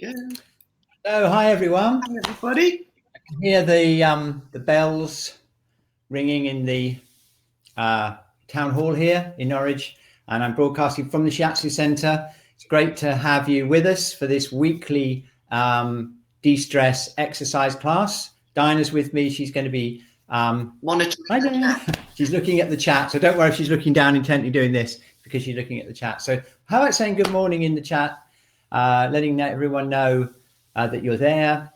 Go. So, hi everyone. Hi everybody. I can hear the bells ringing in the town hall here in Norwich, and I'm broadcasting from the Shiatsu Centre. It's great to have you with us for this weekly de-stress exercise class. Dinah's with me. She's going to be monitoring. She's looking at the chat, so don't worry if she's looking down intently doing this, because she's looking at the chat. So how about saying good morning in the chat, letting everyone know that you're there.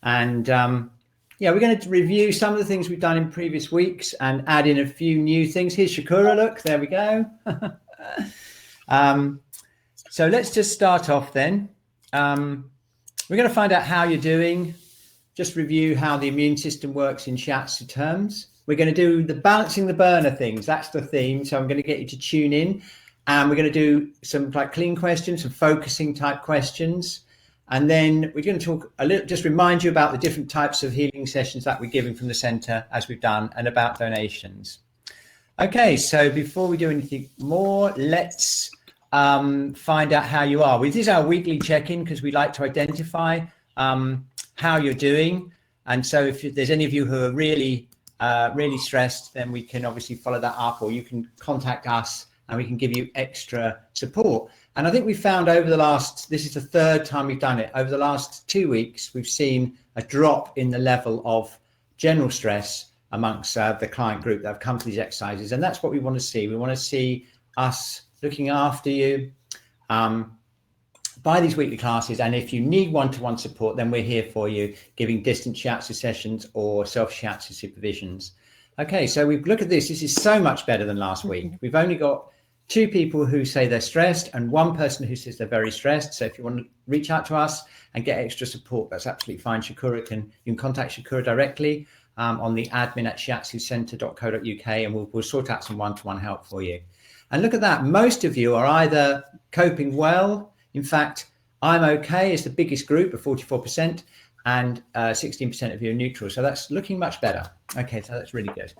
And yeah, we're going to review some of the things we've done in previous weeks and add in a few new things. Here's Shakura, look, there we go. So let's just start off then. We're going to find out how you're doing, just review how the immune system works in Shiatsu terms. We're going to do the balancing the burner things. That's the theme. So I'm going to get you to tune in, and we're going to do some like clean questions, some focusing type questions. And then we're going to talk a little, just remind you about the different types of healing sessions that we're giving from the center as we've done, and about donations. Okay, so before we do anything more, let's find out how you are. This is our weekly check-in because we like to identify how you're doing. And so if there's any of you who are really stressed, then we can obviously follow that up, or you can contact us and we can give you extra support. And I think we found over the last, this is the third time we've done it, over the last 2 weeks, we've seen a drop in the level of general stress amongst the client group that have come to these exercises. And that's what we want to see. We want to see us looking after you by these weekly classes. And if you need one-to-one support, then we're here for you, giving distant shiatsu sessions or self-shiatsu supervisions. Okay, so we look at this. This is so much better than last week. We've only got 2 people who say they're stressed and 1 person who says they're very stressed. So if you want to reach out to us and get extra support, that's absolutely fine. You can contact Shakura directly on the admin@shiatsucenter.co.uk, and we'll sort out some one-to-one help for you. And look at that. Most of you are either coping well. In fact, I'm okay is the biggest group of 44%, and 16% of you are neutral. So that's looking much better. Okay, so that's really good.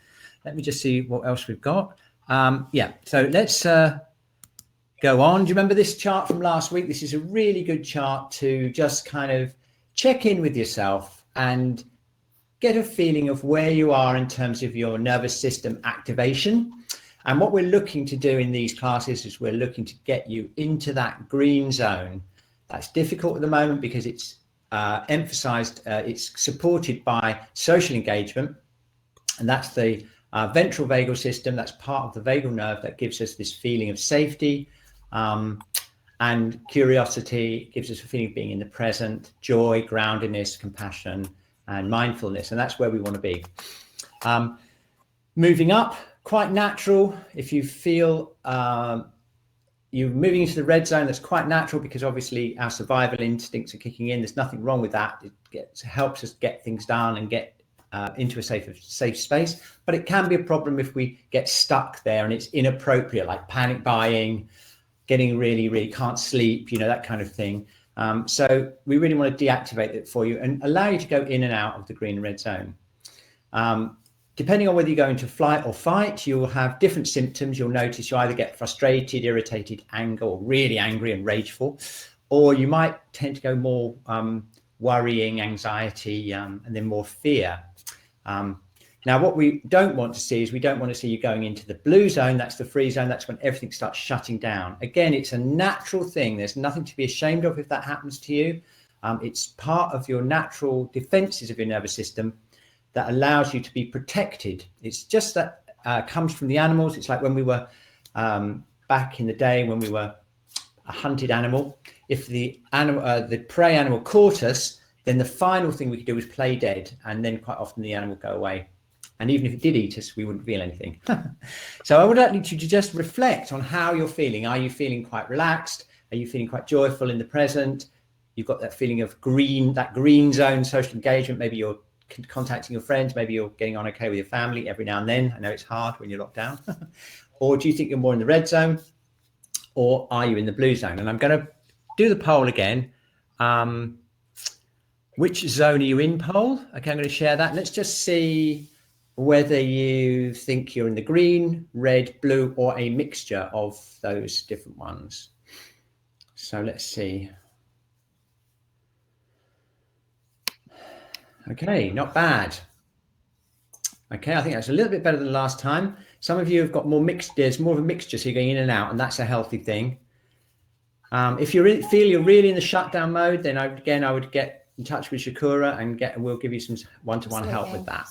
Let me just see what else we've got. Yeah, so let's go on. Do you remember this chart from last week? This is a really good chart to just kind of check in with yourself and get a feeling of where you are in terms of your nervous system activation. And what we're looking to do in these classes is we're looking to get you into that green zone. That's difficult at the moment because it's emphasized, it's supported by social engagement, and that's the ventral vagal system. That's part of the vagal nerve that gives us this feeling of safety and curiosity. It gives us a feeling of being in the present, joy, groundedness, compassion, and mindfulness. And that's where we want to be. Moving up, quite natural. If you feel you're moving into the red zone, that's quite natural because obviously our survival instincts are kicking in. There's nothing wrong with that. It helps us get things done and get into a safe space, but it can be a problem if we get stuck there and it's inappropriate, like panic buying, getting really can't sleep, that kind of thing. So we really want to deactivate it for you and allow you to go in and out of the green and red zone. Depending on whether you go into flight or fight, you'll have different symptoms. You'll notice you either get frustrated, irritated, anger, or really angry and rageful, or you might tend to go more worrying, anxiety, and then more fear. Now, what we don't want to see is we don't want to see you going into the blue zone. That's the free zone. That's when everything starts shutting down. Again, it's a natural thing. There's nothing to be ashamed of if that happens to you. It's part of your natural defenses of your nervous system that allows you to be protected. It's just that comes from the animals. It's like when we were back in the day when we were a hunted animal. If the prey animal caught us, then the final thing we could do was play dead, and then quite often the animal would go away. And even if it did eat us, we wouldn't feel anything. So I would like you to just reflect on how you're feeling. Are you feeling quite relaxed? Are you feeling quite joyful in the present? You've got that feeling of that green zone, social engagement. Maybe you're contacting your friends. Maybe you're getting on okay with your family every now and then. I know it's hard when you're locked down. Or do you think you're more in the red zone? Or are you in the blue zone? And I'm going to do the poll again. Which zone are you in, poll? Okay, I'm going to share that. Let's just see whether you think you're in the green, red, blue, or a mixture of those different ones. So let's see. Okay, not bad. Okay, I think that's a little bit better than last time. Some of you have got more mixed, there's more of a mixture, so you're going in and out, and that's a healthy thing. If you feel you're really in the shutdown mode, then I would get in touch with Shakura and we'll give you some one-to-one help with that.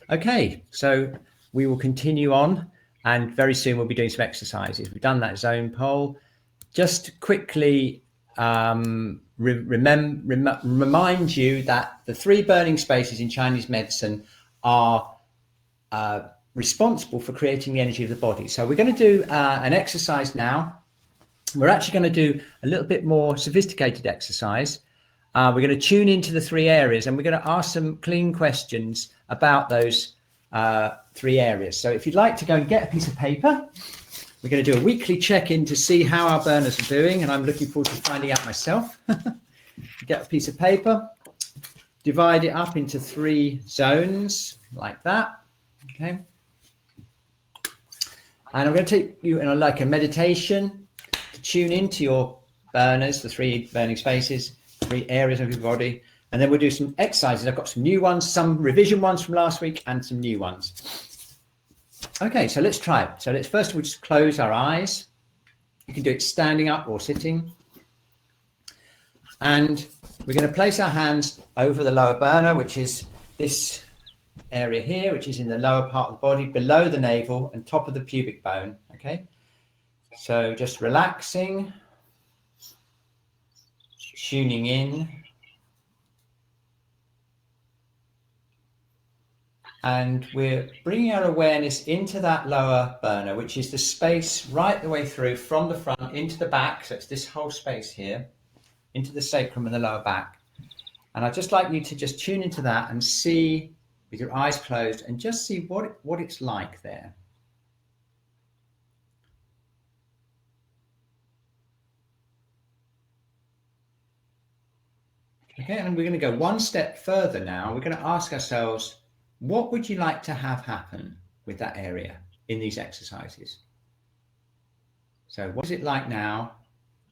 Okay, so we will continue on, and very soon we'll be doing some exercises. We've done that zone poll. Just quickly remind you that the 3 burning spaces in Chinese medicine are responsible for creating the energy of the body. So we're going to do an exercise now. We're actually going to do a little bit more sophisticated exercise. We're going to tune into the 3 areas, and we're going to ask some clean questions about those 3 areas. So if you'd like to go and get a piece of paper, we're going to do a weekly check-in to see how our burners are doing, and I'm looking forward to finding out myself. Get a piece of paper, divide it up into 3 zones like that. Okay. And I'm going to take you in like a meditation to tune into your burners, the 3 burning spaces, 3 areas of your body. And then we'll do some exercises. I've got some new ones, some revision ones from last week, and some new ones. Okay, so let's try it. So let's first of all just close our eyes. You can do it standing up or sitting. And we're going to place our hands over the lower burner, which is this area here, which is in the lower part of the body, below the navel and top of the pubic bone. Okay, so just relaxing, tuning in, and we're bringing our awareness into that lower burner, which is the space right the way through from the front into the back. So it's this whole space here, into the sacrum and the lower back. And I'd just like you to just tune into that and see with your eyes closed and just see what it's like there. Okay, and we're going to go one step further now. We're going to ask ourselves, what would you like to have happen with that area in these exercises? So what is it like now,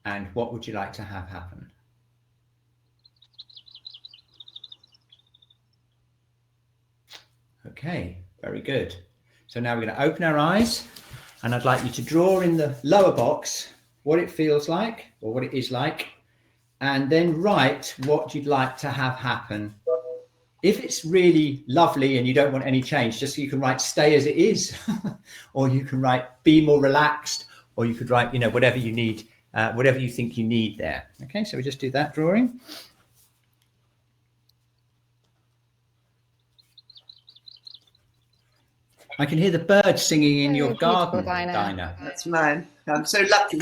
and what would you like to have happen? Okay, very good. So now we're going to open our eyes, and I'd like you to draw in the lower box what it feels like or what it is like, and then write what you'd like to have happen. If it's really lovely and you don't want any change, just so you can write stay as it is, or you can write be more relaxed, or you could write, you know, whatever you need, whatever you think you need there. Okay, so we just do that drawing. I can hear the birds singing in your garden, Dinah. That's mine. I'm so lucky.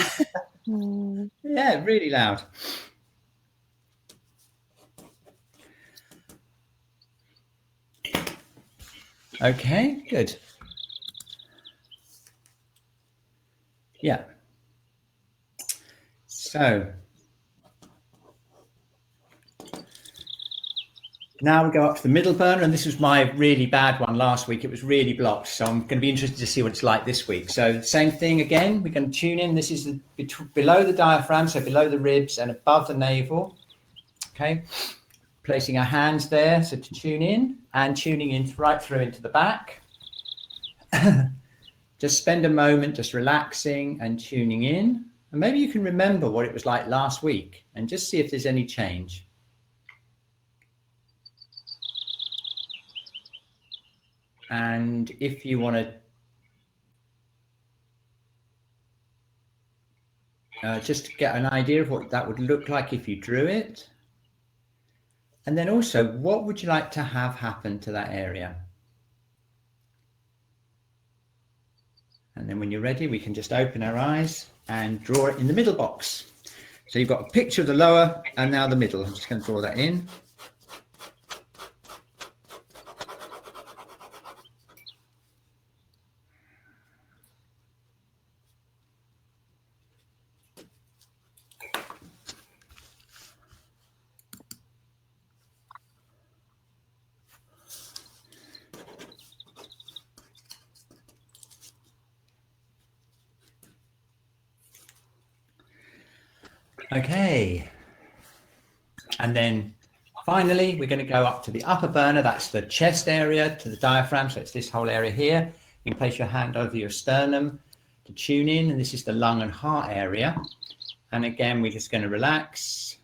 Yeah, really loud. Okay, good. Yeah. So now we go up to the middle burner, and this was my really bad one last week. It was really blocked, so I'm going to be interested to see what it's like this week. So same thing again, we're going to tune in. This is below the diaphragm, so below the ribs and above the navel. Okay, placing our hands there, so to tune in, and tuning in right through into the back. Just spend a moment just relaxing and tuning in, and maybe you can remember what it was like last week and just see if there's any change. And if you want to just get an idea of what that would look like if you drew it. And then also, what would you like to have happen to that area? And then when you're ready, we can just open our eyes and draw it in the middle box. So you've got a picture of the lower and now the middle. I'm just going to draw that in. Okay, and then Finally, we're going to go up to the upper burner. That's the chest area to the diaphragm. So it's this whole area here. You can place your hand over your sternum to tune in. And this is the lung and heart area. And again, we're just going to relax.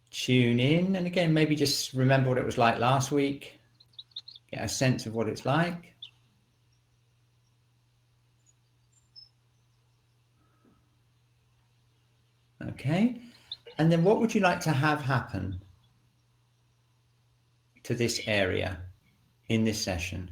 Tune in. And again, maybe just remember what it was like last week. Get a sense of what it's like. Okay. And then what would you like to have happen to this area in this session?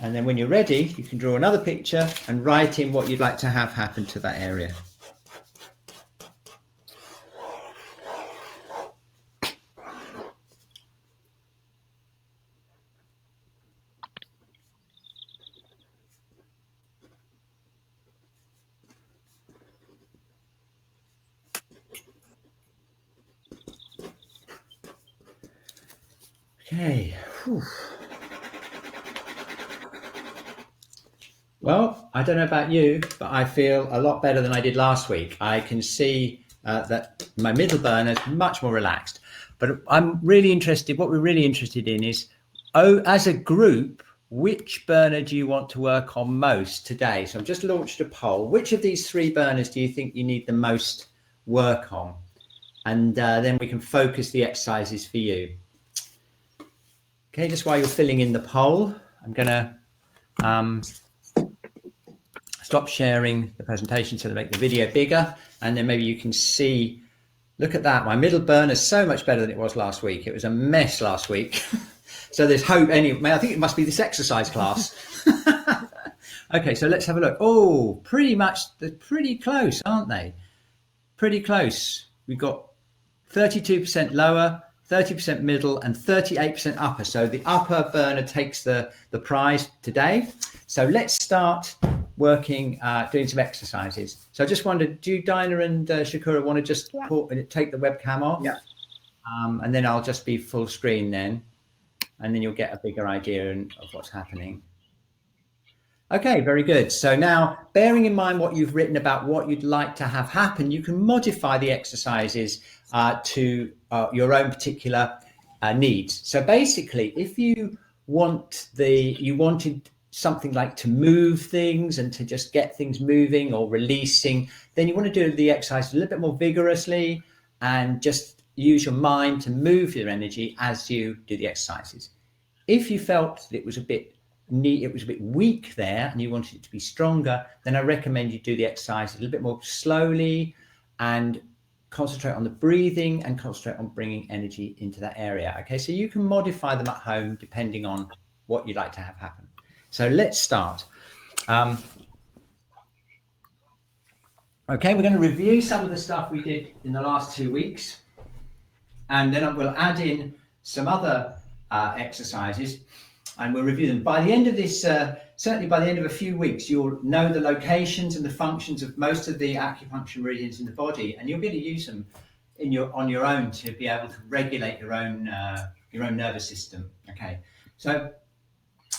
And then when you're ready, you can draw another picture and write in what you'd like to have happen to that area. Okay. Whew. Well, I don't know about you, but I feel a lot better than I did last week. I can see that my middle burner is much more relaxed. But I'm really interested, what we're really interested in is, as a group, which burner do you want to work on most today? So I've just launched a poll. Which of these 3 burners do you think you need the most work on? And then we can focus the exercises for you. Okay, just while you're filling in the poll, I'm going to stop sharing the presentation so to make the video bigger, and then maybe you can see, look at that, my middle burner is so much better than it was last week. It was a mess last week. So there's hope anyway. I think it must be this exercise class. Okay, so let's have a look. Oh, pretty much, they're pretty close, aren't they? Pretty close. We've got 32% lower, 30% middle, and 38% upper. So the upper burner takes the prize today. So let's start working, doing some exercises. So I just wondered, do Dinah and Shakura want to just take the webcam off? Yeah. And then I'll just be full screen then, and then you'll get a bigger idea of what's happening. Okay, very good. So now, bearing in mind what you've written about what you'd like to have happen, you can modify the exercises to your own particular needs. So basically, if you wanted something like to move things and to just get things moving or releasing, then you want to do the exercise a little bit more vigorously and just use your mind to move your energy as you do the exercises. If you felt that it was a bit weak there and you wanted it to be stronger, then I recommend you do the exercise a little bit more slowly and concentrate on the breathing and concentrate on bringing energy into that area. Okay, so you can modify them at home depending on what you'd like to have happen. So let's start. Okay, we're going to review some of the stuff we did in the last 2 weeks, and then we'll add in some other exercises, and we'll review them. By the end of this, certainly by the end of a few weeks, you'll know the locations and the functions of most of the acupuncture meridians in the body, and you'll be able to use them on your own to be able to regulate your own nervous system. Okay, so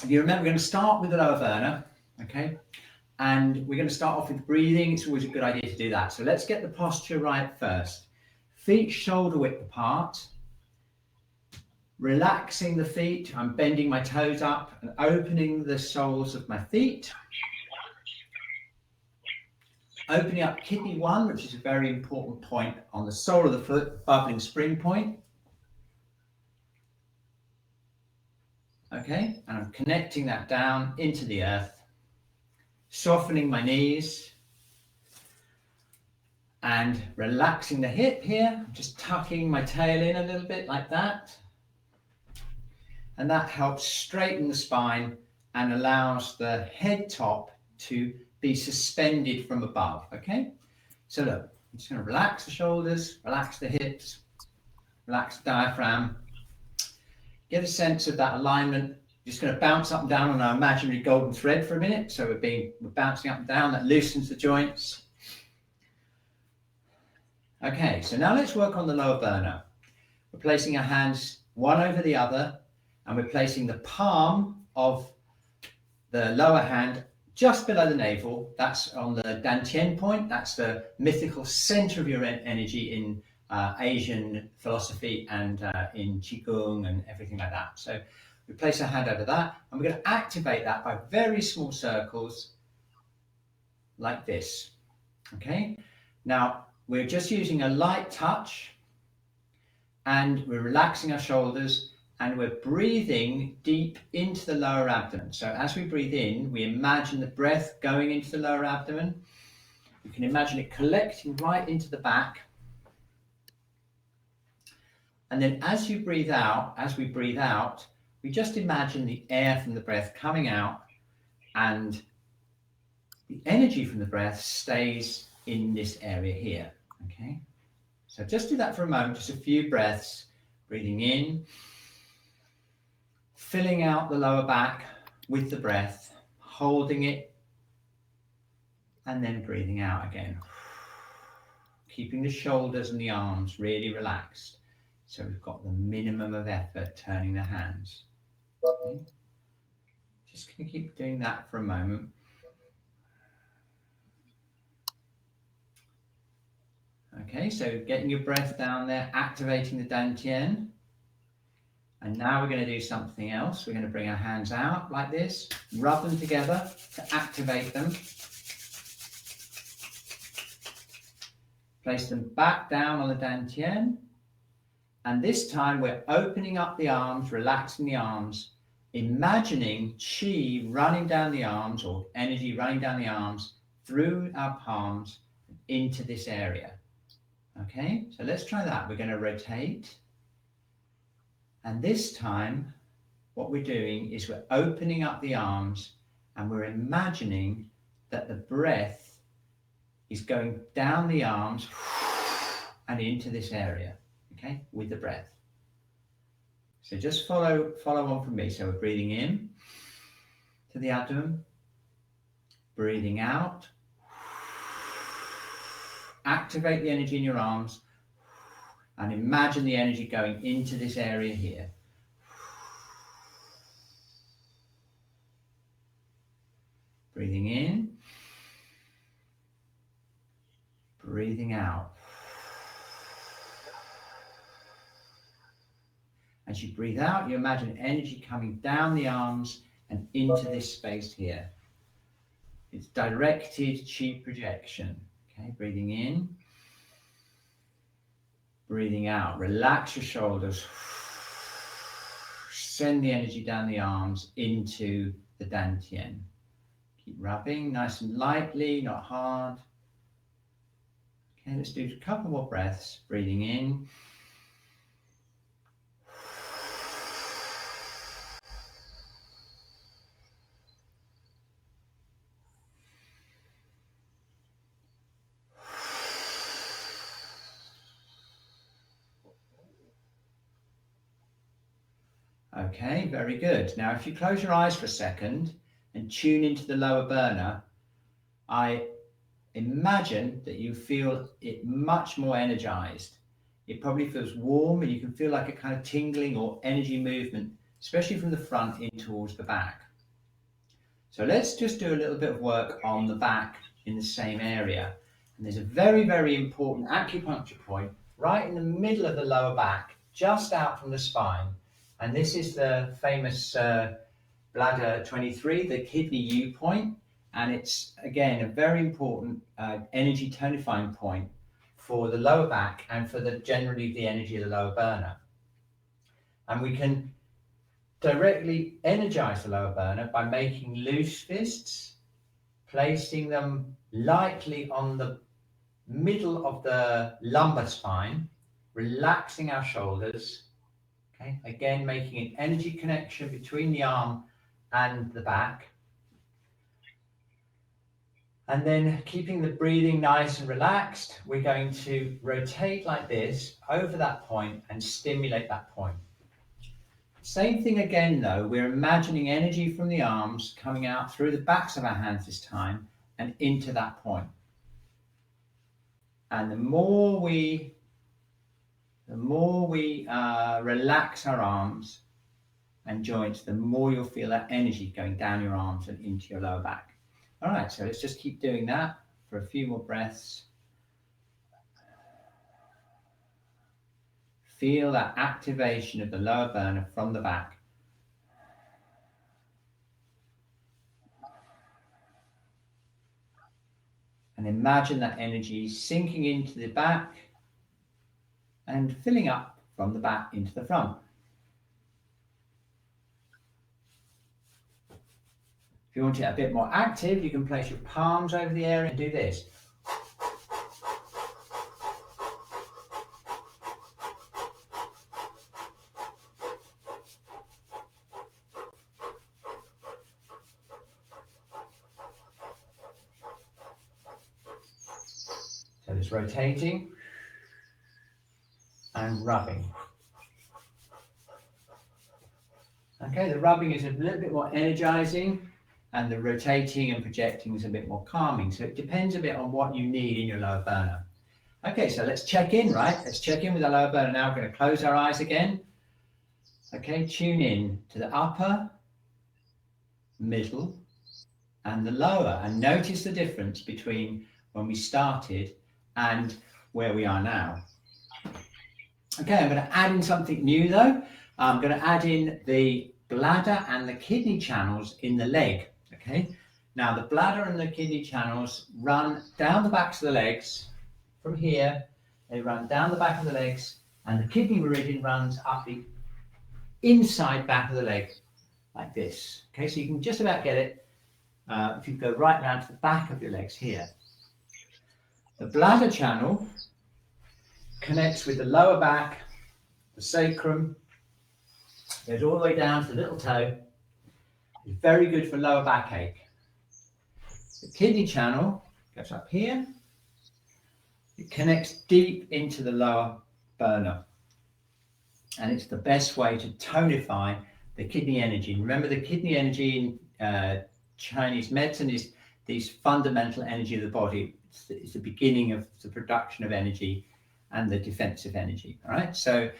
if you remember, we're going to start with the lower burner, okay? And we're going to start off with breathing. It's always a good idea to do that. So let's get the posture right first. Feet shoulder width apart. Relaxing the feet. I'm bending my toes up and opening the soles of my feet. Opening up kidney 1, which is a very important point on the sole of the foot, bubbling spring point. Okay, and I'm connecting that down into the earth, softening my knees and relaxing the hip here, just tucking my tail in a little bit like that. And that helps straighten the spine and allows the head top to be suspended from above, okay? So look, I'm just going to relax the shoulders, relax the hips, relax the diaphragm. Get a sense of that alignment. Just going to bounce up and down on our imaginary golden thread for a minute. So we're bouncing up and down. That loosens the joints. Okay, so now let's work on the lower burner. We're placing our hands one over the other, and we're placing the palm of the lower hand just below the navel. That's on the Dantian point. That's the mythical center of your energy in Asian philosophy and in Qigong and everything like that. So we place our hand over that, and we're going to activate that by very small circles like this. Okay, now we're just using a light touch, and we're relaxing our shoulders, and we're breathing deep into the lower abdomen. So as we breathe in, we imagine the breath going into the lower abdomen. You can imagine it collecting right into the back. And then as you breathe out, as we breathe out, we just imagine the air from the breath coming out, and the energy from the breath stays in this area here. Okay, so just do that for a moment, just a few breaths, breathing in, filling out the lower back with the breath, holding it, and then breathing out again. Keeping the shoulders and the arms really relaxed, so we've got the minimum of effort turning the hands. Okay. Just going to keep doing that for a moment. Okay, so getting your breath down there, activating the Dantian. And now we're going to do something else. We're going to bring our hands out like this, rub them together to activate them. Place them back down on the Dantian. And this time we're opening up the arms, relaxing the arms, imagining qi running down the arms, or energy running down the arms through our palms into this area. Okay, so let's try that. We're going to rotate. And this time, what we're doing is we're opening up the arms, and we're imagining that the breath is going down the arms and into this area, okay, with the breath. So just follow on from me. So we're breathing in to the abdomen, breathing out. Activate the energy in your arms and imagine the energy going into this area here. Breathing in, breathing out. As you breathe out, you imagine energy coming down the arms and into this space here. It's directed chi projection. Okay, breathing in, breathing out. Relax your shoulders. Send the energy down the arms into the Dantian. Keep rubbing nice and lightly, not hard. Okay, let's do a couple more breaths. Breathing in. Okay, very good. Now, if you close your eyes for a second and tune into the lower burner, I imagine that you feel it much more energized. It probably feels warm, and you can feel like a kind of tingling or energy movement, especially from the front in towards the back. So let's just do a little bit of work on the back in the same area. And there's a very, very important acupuncture point right in the middle of the lower back, just out from the spine. And this is the famous bladder 23, the kidney U point. And it's, again, a very important energy tonifying point for the lower back and for generally the energy of the lower burner. And we can directly energize the lower burner by making loose fists, placing them lightly on the middle of the lumbar spine, relaxing our shoulders. Okay, again, making an energy connection between the arm and the back. And then keeping the breathing nice and relaxed, we're going to rotate like this over that point and stimulate that point. Same thing again though, we're imagining energy from the arms coming out through the backs of our hands this time and into that point. And the more we relax our arms and joints, the more you'll feel that energy going down your arms and into your lower back. All right, so let's just keep doing that for a few more breaths. Feel that activation of the lower burner from the back. And imagine that energy sinking into the back and filling up from the back into the front. If you want it a bit more active, you can place your palms over the area and do this. So it's rotating and rubbing. Okay, the rubbing is a little bit more energizing, and the rotating and projecting is a bit more calming. So it depends a bit on what you need in your lower burner. Okay, so let's check in, right? Let's check in with the lower burner now. We're going to close our eyes again. Okay, tune in to the upper, middle, and the lower, and notice the difference between when we started and where we are now. Okay, I'm going to add in something new though. I'm going to add in the bladder and the kidney channels in the leg. Okay, now the bladder and the kidney channels run down the backs of the legs from here. They run down the back of the legs, and the kidney meridian runs up the inside back of the leg like this. Okay, so you can just about get it if you go right round to the back of your legs here. The bladder channel connects with the lower back, the sacrum, goes all the way down to the little toe. It's very good for lower backache. The kidney channel goes up here. It connects deep into the lower burner. And it's the best way to tonify the kidney energy. Remember, the kidney energy in Chinese medicine is this fundamental energy of the body. It's the beginning of the production of energy and the defensive energy. All right, so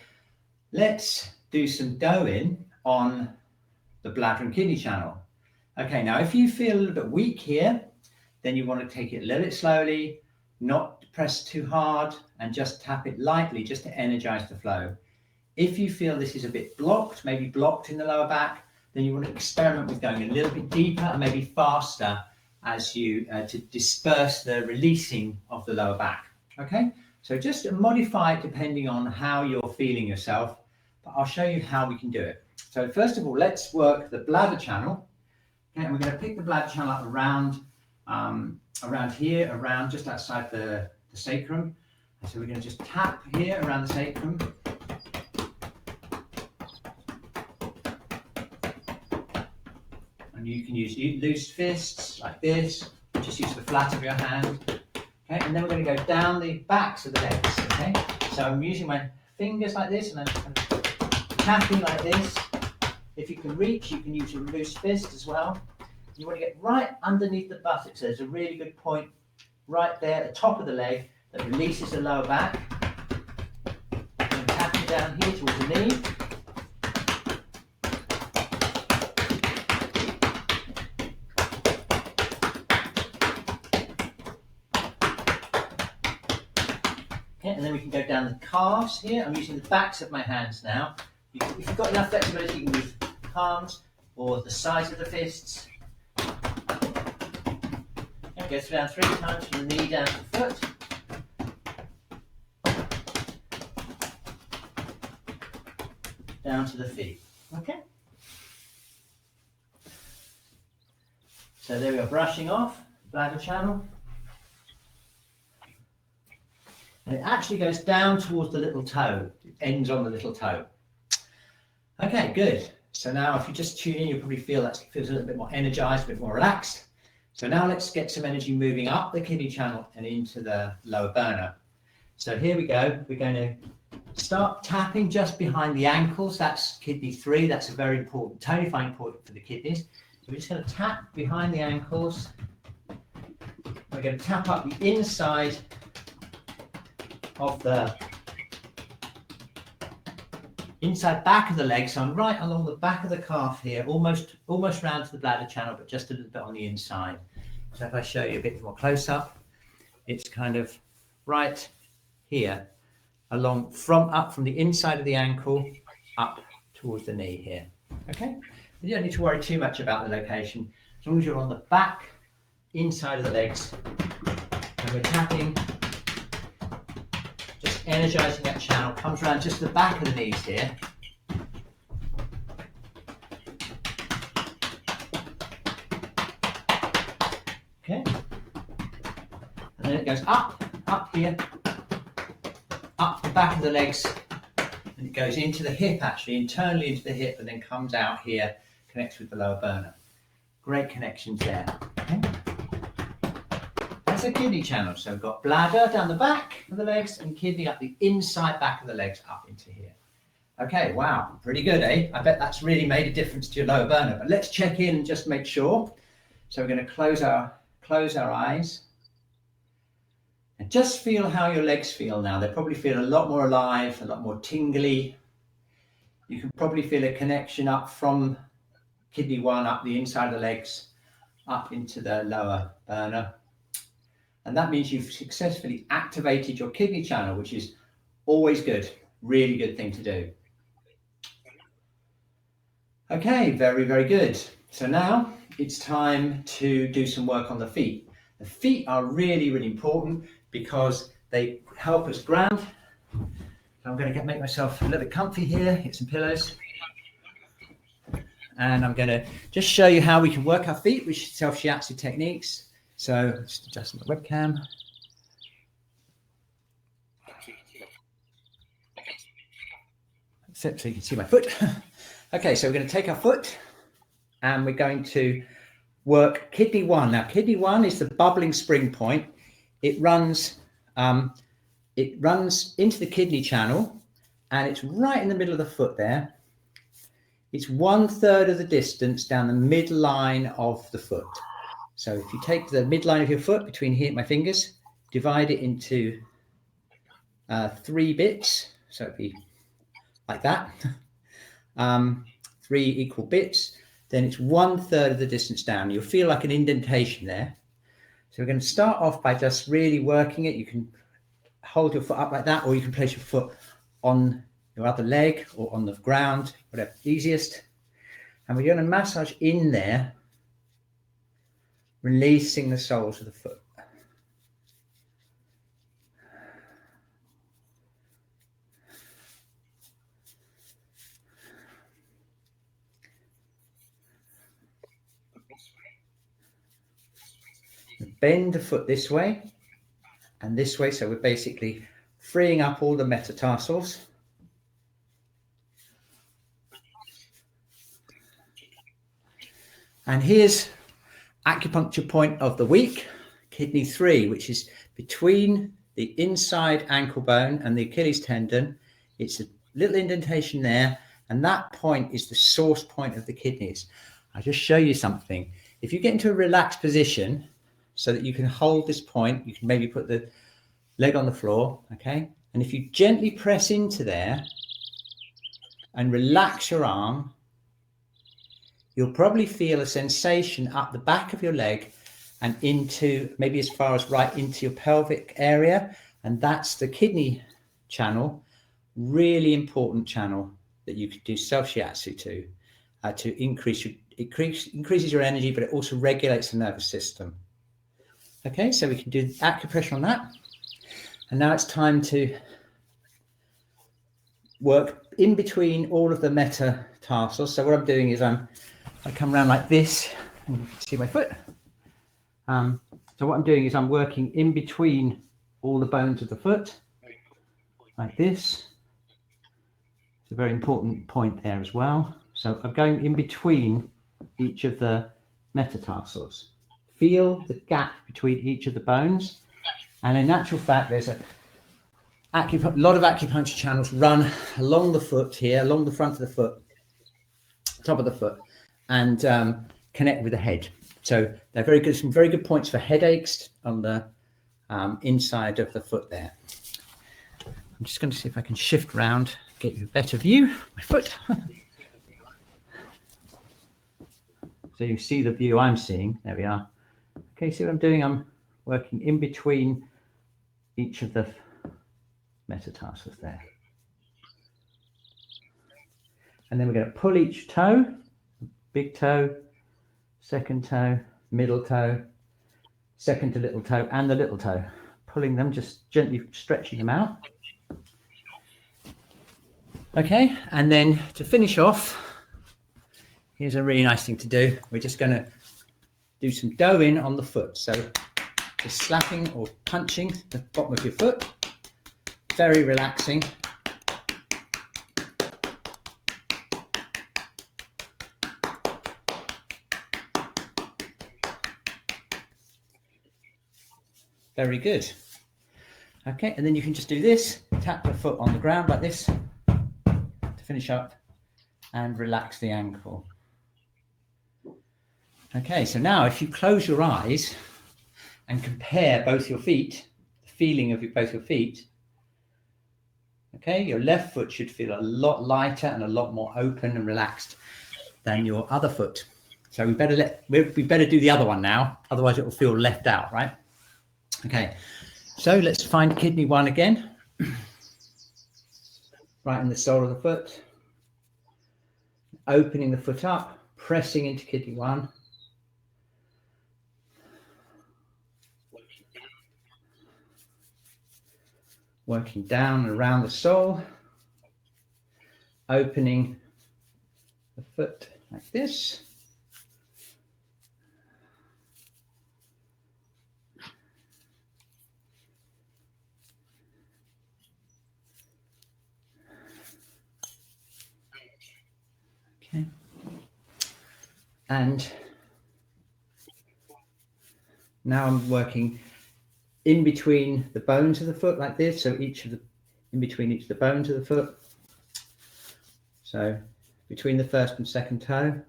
let's do some doing on the bladder and kidney channel. Okay, now if you feel a little bit weak here, then you want to take it a little bit slowly, not press too hard, and just tap it lightly just to energize the flow. If you feel this is a bit blocked, maybe blocked in the lower back, then you want to experiment with going a little bit deeper and maybe faster as you to disperse the releasing of the lower back. Okay, so just modify it depending on how you're feeling yourself, but I'll show you how we can do it. So first of all, let's work the bladder channel. Okay, and we're going to pick the bladder channel up around here, around just outside the sacrum. And so we're going to just tap here around the sacrum. And you can use loose fists like this, just use the flat of your hand. Okay, and then we're going to go down the backs of the legs. Okay, so I'm using my fingers like this, and I'm kind of tapping like this. If you can reach, you can use your loose fist as well. You want to get right underneath the buttocks. There's a really good point right there at the top of the leg that releases the lower back. And tapping down here towards the knee. Okay, and then we can go down the calves here. I'm using the backs of my hands now. If you've got enough flexibility, you can use palms or the sides of the fists. Okay, go down 3 times from the knee down to the foot. Down to the feet. Okay. So there we are, brushing off the bladder channel. And it actually goes down towards the little toe. It ends on the little toe. Okay, good. So now if you just tune in, you'll probably feel that feels a little bit more energized, a bit more relaxed. So now let's get some energy moving up the kidney channel and into the lower burner. So here we go. We're going to start tapping just behind the ankles. That's kidney 3. That's a very important, tonifying point for the kidneys. So we're just going to tap behind the ankles. We're going to tap up the inside of the inside back of the leg. So I'm right along the back of the calf here, almost round to the bladder channel, but just a little bit on the inside. So if I show you a bit more close up, it's kind of right here, along up from the inside of the ankle up towards the knee here. Okay, you don't need to worry too much about the location as long as you're on the back inside of the legs and we're tapping, just energizing that channel. Comes around just the back of the knees here. Okay, and then it goes up here, up the back of the legs, and it goes into the hip, actually internally into the hip, and then comes out here, connects with the lower burner. Great connections there. Okay. That's a kidney channel. So we've got bladder down the back of the legs and kidney up the inside back of the legs up into here. Okay, wow, pretty good, eh? I bet that's really made a difference to your lower burner. But let's check in and just make sure. So we're going to close our eyes. And just feel how your legs feel now. They probably feel a lot more alive, a lot more tingly. You can probably feel a connection up from kidney 1, up the inside of the legs, up into the lower burner. And that means you've successfully activated your kidney channel, which is always good, really good thing to do. Okay, very, very good. So now it's time to do some work on the feet. The feet are really, really important because they help us ground. So I'm going to make myself a little bit comfy here, get some pillows. And I'm going to just show you how we can work our feet with self-shiatsu techniques. So just adjust my webcam. So you can see my foot. Okay, so we're going to take our foot and we're going to work kidney 1. Now, kidney 1 is the bubbling spring point. It runs into the kidney channel and it's right in the middle of the foot there. It's 1/3 of the distance down the midline of the foot. So if you take the midline of your foot between here and my fingers, divide it into 3 bits. So it'd be like that. 3 equal bits. Then it's 1/3 of the distance down. You'll feel like an indentation there. So we're going to start off by just really working it. You can hold your foot up like that, or you can place your foot on your other leg or on the ground, whatever's easiest. And we're going to massage in there, releasing the soles of the foot. Bend the foot this way and this way, so we're basically freeing up all the metatarsals. And here's acupuncture point of the week, kidney 3, which is between the inside ankle bone and the Achilles tendon. It's a little indentation there, and that point is the source point of the kidneys. I'll just show you something. If you get into a relaxed position so that you can hold this point, you can maybe put the leg on the floor, okay? And if you gently press into there and relax your arm, you'll probably feel a sensation up the back of your leg and into maybe as far as right into your pelvic area. And that's the kidney channel, really important channel that you could do self-shiatsu to increases your energy, but it also regulates the nervous system. Okay, so we can do acupressure on that. And now it's time to work in between all of the metatarsals. So what I'm doing is I come around like this, and you can see my foot. So what I'm doing is I'm working in between all the bones of the foot, like this. It's a very important point there as well. So I'm going in between each of the metatarsals. Feel the gap between each of the bones. And in actual fact, there's a lot of acupuncture channels run along the foot here, along the front of the foot, top of the foot, and connect with the head. So they're very good, some very good points for headaches on the inside of the foot there. I'm just going to see if I can shift around, get you a better view of my foot. So you see the view I'm seeing. There we are. Okay, see what I'm doing? I'm working in between each of the metatarsals there. And then we're going to pull each toe, big toe, second toe, middle toe, second to little toe, and the little toe. Pulling them, just gently stretching them out. Okay, and then to finish off, here's a really nice thing to do. We're just going to do some do-in on the foot. So just slapping or punching the bottom of your foot. Very relaxing. Very good. Okay, and then you can just do this, tap the foot on the ground like this to finish up and relax the ankle. Okay, so now if you close your eyes and compare both your feet, the feeling of both your feet, okay, your left foot should feel a lot lighter and a lot more open and relaxed than your other foot. So we better do the other one now, otherwise it will feel left out, right? Okay, so let's find kidney 1 again. Right in the sole of the foot. Opening the foot up, pressing into kidney 1. Working down and around the sole. Opening the foot like this. Okay. And now I'm working in between the bones of the foot like this. So in between each of the bones of the foot. So between the first and second toe.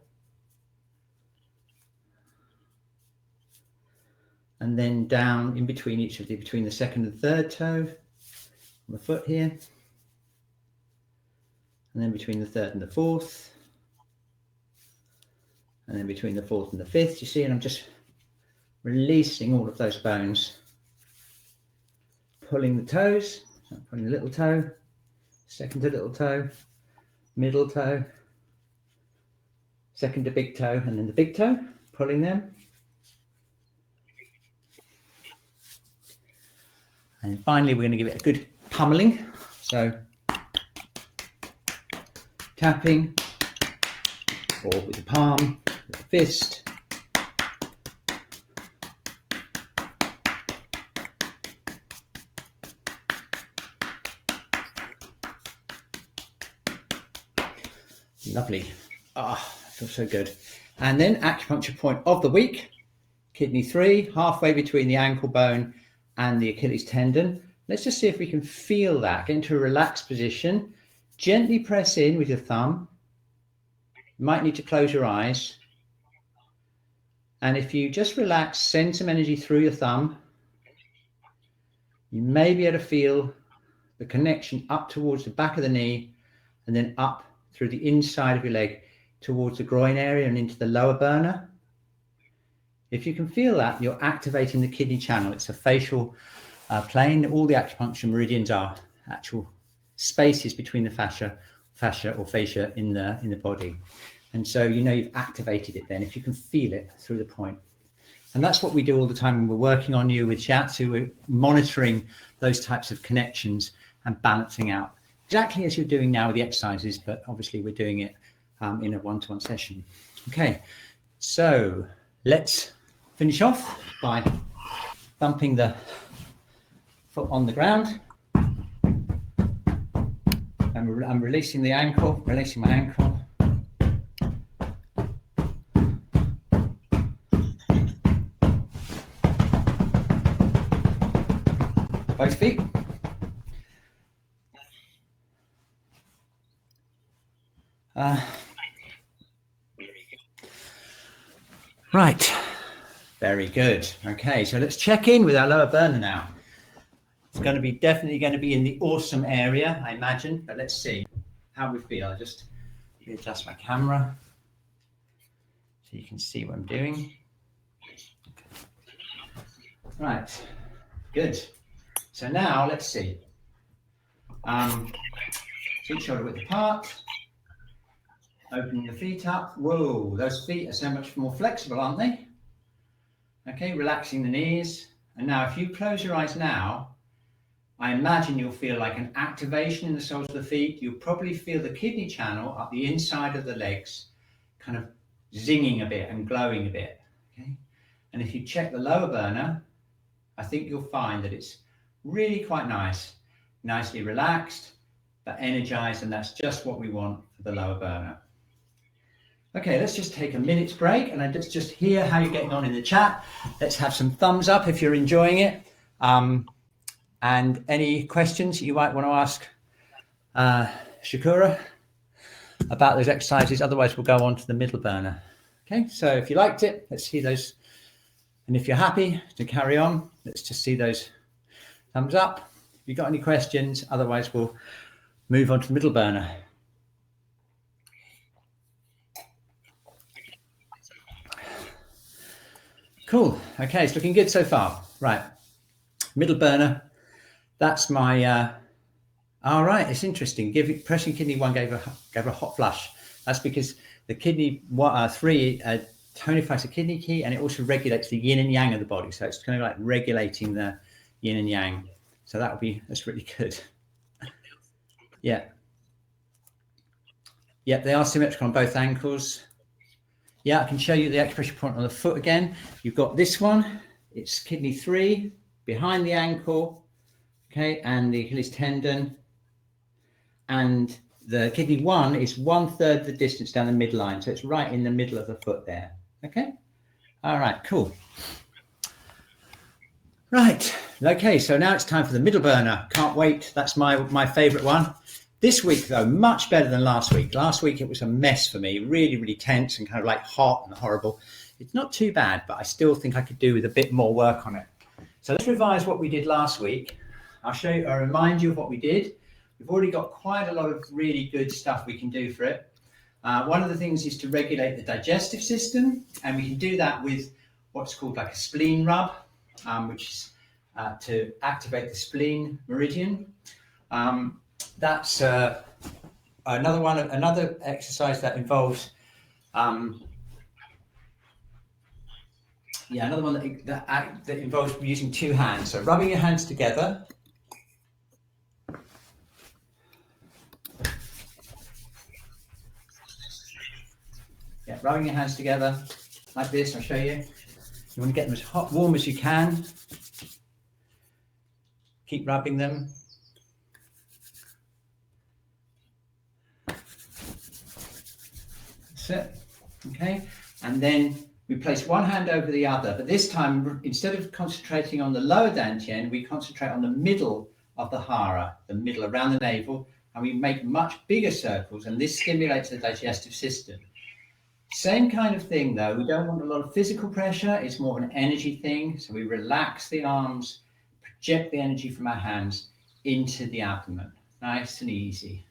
And then down in between between the second and third toe on the foot here. And then between the third and the fourth. And then between the fourth and the fifth, you see, and I'm just releasing all of those bones. Pulling the toes, so pulling the little toe, second to little toe, middle toe, second to big toe, and then the big toe, pulling them. And finally, we're going to give it a good pummeling. So tapping, or with the palm, with the fist. Lovely. Ah, that feels so good. And then acupuncture point of the week, kidney 3, halfway between the ankle bone and the Achilles tendon. Let's just see if we can feel that. Get into a relaxed position. Gently press in with your thumb. You might need to close your eyes. And if you just relax, send some energy through your thumb, you may be able to feel the connection up towards the back of the knee and then up through the inside of your leg towards the groin area and into the lower burner. If you can feel that, you're activating the kidney channel. It's a facial plane. All the acupuncture meridians are actual spaces between the fascia in the body. And so you know you've activated it then if you can feel it through the point. And that's what we do all the time when we're working on you with Shiatsu. We're monitoring those types of connections and balancing out. Exactly as you're doing now with the exercises, but obviously we're doing it in a one-to-one session. Okay, so let's finish off by thumping the foot on the ground. I'm releasing the ankle, releasing my ankle. Both feet. Right, very good. Okay, so let's check in with our lower burner now. It's going to be definitely going to be in the awesome area, I imagine, but let's see how we feel. I'll just readjust my camera so you can see what I'm doing. Okay. Right, good. So now let's see. Feet shoulder width apart. Opening the feet up. Whoa, those feet are so much more flexible, aren't they? Okay, relaxing the knees. And now if you close your eyes now, I imagine you'll feel like an activation in the soles of the feet. You'll probably feel the kidney channel up the inside of the legs kind of zinging a bit and glowing a bit. Okay, and if you check the lower burner, I think you'll find that it's really quite nice, nicely relaxed, but energized, and that's just what we want for the lower burner. Okay, let's just take a minute's break and let's just hear how you're getting on in the chat. Let's have some thumbs up if you're enjoying it. And any questions you might want to ask Shakura about those exercises. Otherwise, we'll go on to the middle burner. Okay, so if you liked it, let's see those. And if you're happy to carry on, let's just see those thumbs up. If you've got any questions, otherwise we'll move on to the middle burner. Cool. Okay, it's looking good so far. Right, middle burner. That's my. All right, it's interesting. Pressing kidney 1 gave a hot flush. That's because the kidney 3 tonifies the kidney key, and it also regulates the yin and yang of the body. So it's kind of like regulating the yin and yang. So that's really good. Yeah. Yeah, they are symmetrical on both ankles. Yeah, I can show you the acupressure point on the foot again. You've got this one. It's kidney 3 behind the ankle, okay, and the Achilles tendon. And the kidney 1 is 1/3 the distance down the midline. So it's right in the middle of the foot there. Okay. All right, cool. Right. Okay, so now it's time for the middle burner. Can't wait. That's my favorite one. This week, though, much better than last week. Last week, it was a mess for me, really, really tense and kind of like hot and horrible. It's not too bad, but I still think I could do with a bit more work on it. So let's revise what we did last week. I'll remind you of what we did. We've already got quite a lot of really good stuff we can do for it. One of the things is to regulate the digestive system, and we can do that with what's called like a spleen rub, which is to activate the spleen meridian. That's another exercise that involves another one that involves using 2 hands. So rubbing your hands together. Yeah, rubbing your hands together like this. I'll show you. You want to get them as warm as you can. Keep rubbing them. That's it. Okay. And then we place one hand over the other, but this time, instead of concentrating on the lower dantian, we concentrate on the middle of the hara, the middle around the navel, and we make much bigger circles, and this stimulates the digestive system. Same kind of thing though, we don't want a lot of physical pressure, it's more of an energy thing. So we relax the arms, project the energy from our hands into the abdomen, nice and easy.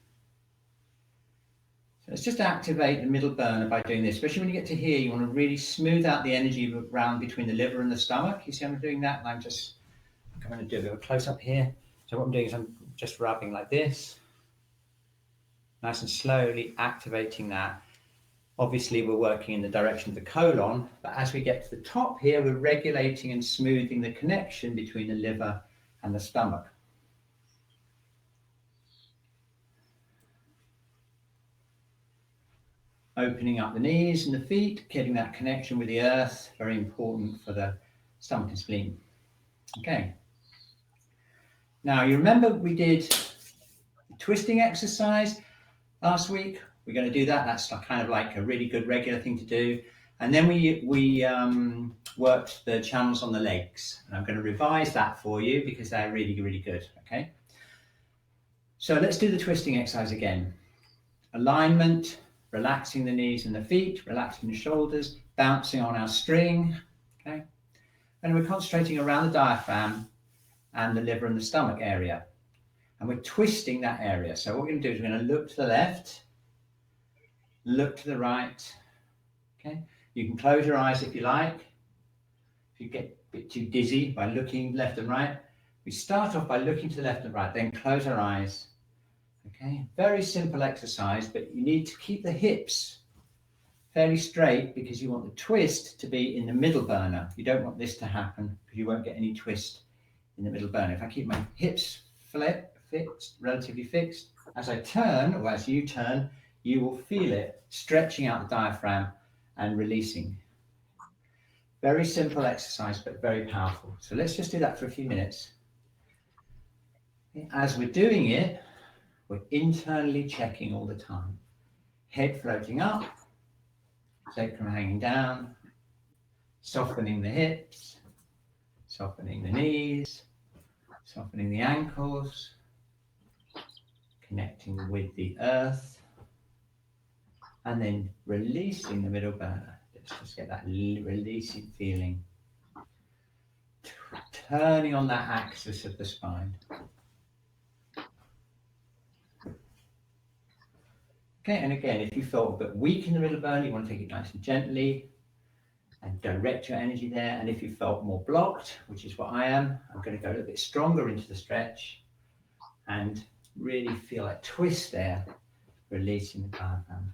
So let's just activate the middle burner by doing this, especially when you get to here, you want to really smooth out the energy around between the liver and the stomach. You see I'm doing that, and I'm going to do a bit of a close up here. So what I'm doing is I'm just rubbing like this, nice and slowly activating that. Obviously, we're working in the direction of the colon, but as we get to the top here, we're regulating and smoothing the connection between the liver and the stomach. Opening up the knees and the feet, getting that connection with the earth, very important for the stomach and spleen. Okay. Now, you remember we did the twisting exercise last week? We're going to do that. That's kind of like a really good regular thing to do. And then we worked the channels on the legs. And I'm going to revise that for you because they're really, really good. Okay. So let's do the twisting exercise again. Alignment, relaxing the knees and the feet, relaxing the shoulders, bouncing on our string. Okay. And we're concentrating around the diaphragm and the liver and the stomach area. And we're twisting that area. So what we're going to do is we're going to look to the left, look to the right. Okay. You can close your eyes if you like. If bit too dizzy by looking left and right. We start off by looking to the left and right, then close our eyes. Okay, very simple exercise, but you need to keep the hips fairly straight because you want the twist to be in the middle burner. You don't want this to happen because you won't get any twist in the middle burner. If I keep my hips fixed, relatively fixed, as I turn, or as you turn, you will feel it stretching out the diaphragm and releasing. Very simple exercise, but very powerful. So let's just do that for a few minutes. As we're doing it, we're internally checking all the time. Head floating up, sacrum hanging down, softening the hips, softening the knees, softening the ankles, connecting with the earth, and then releasing the middle burner. Let's just get that releasing feeling. Turning on that axis of the spine. Okay, and again, if you felt a bit weak in the middle burner, you want to take it nice and gently and direct your energy there. And if you felt more blocked, which is what I am, I'm going to go a little bit stronger into the stretch and really feel a twist there, releasing the diaphragm.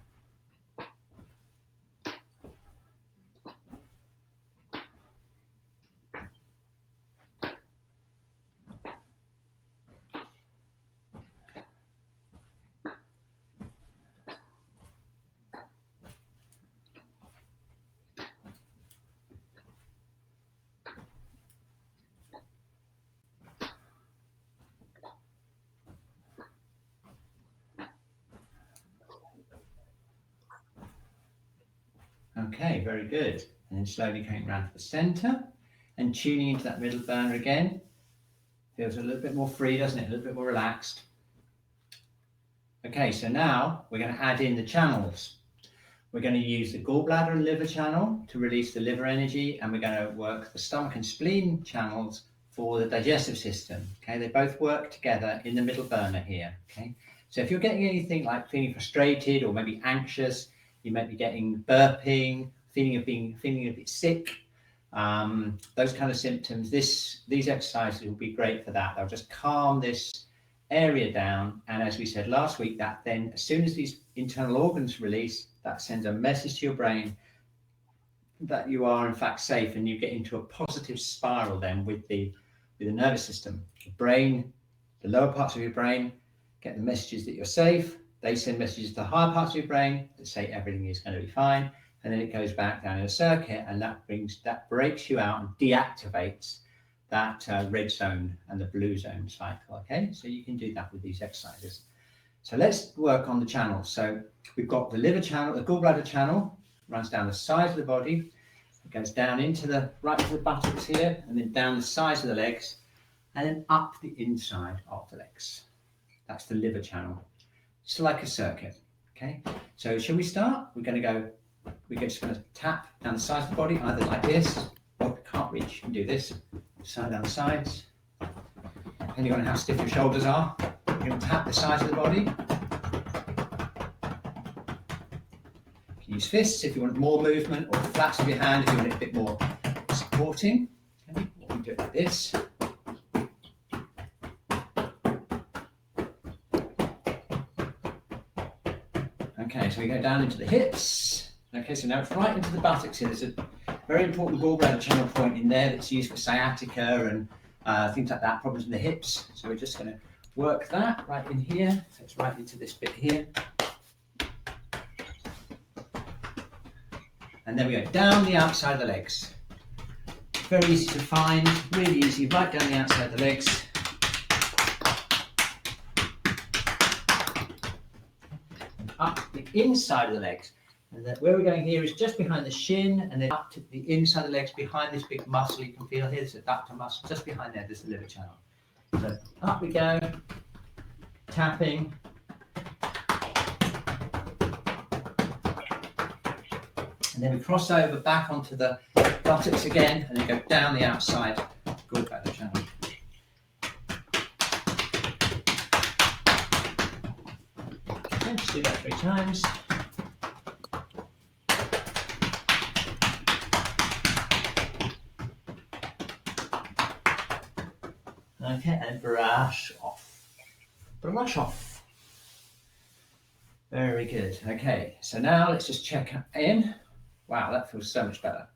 Okay, very good. And then slowly coming around to the center and tuning into that middle burner again. Feels a little bit more free, doesn't it? A little bit more relaxed. Okay, so now we're going to add in the channels. We're going to use the gallbladder and liver channel to release the liver energy, and we're going to work the stomach and spleen channels for the digestive system. Okay, they both work together in the middle burner here. Okay, so if you're getting anything like feeling frustrated or maybe anxious, you might be getting burping, feeling a bit sick, those kind of symptoms. These exercises will be great for that. They'll just calm this area down, and as we said last week, that then as soon as these internal organs release, that sends a message to your brain that you are in fact safe, and you get into a positive spiral then with the nervous system. The brain, the lower parts of your brain get the messages that you're safe. They send messages to the higher parts of your brain that say everything is going to be fine, and then it goes back down in a circuit, and that breaks you out and deactivates that red zone and the blue zone cycle. Okay, so you can do that with these exercises. So let's work on the channels. So we've got the liver channel, the gallbladder channel runs down the sides of the body, it goes down into the right to the buttocks here, and then down the sides of the legs, and then up the inside of the legs. That's the liver channel. It's like a circuit. Okay, so shall we start? We're just going to tap down the sides of the body, either like this, or if you can't reach, you can do this, side down the sides. Depending on how stiff your shoulders are, you're going to tap the sides of the body. You can use fists if you want more movement, or the flats of your hand if you want it a bit more supporting. Okay, you can do it like this. Okay, so we go down into the hips. Okay, so now it's right into the buttocks here. There's a very important gallbladder channel point in there that's used for sciatica and things like that, problems in the hips. So we're just going to work that right in here. So it's right into this bit here. And then we go down the outside of the legs. Very easy to find, really easy, right down the outside of the legs. Up the inside of the legs, and where we're going here is just behind the shin, and then up to the inside of the legs, behind this big muscle you can feel here. There's a adductor muscle just behind there. There's the liver channel. So up we go, tapping, and then we cross over back onto the buttocks again, and then go down the outside gallbladder channel. Just do that 3 times. Okay, and brush off. Brush off. Very good. Okay, so now let's just check in. Wow, that feels so much better.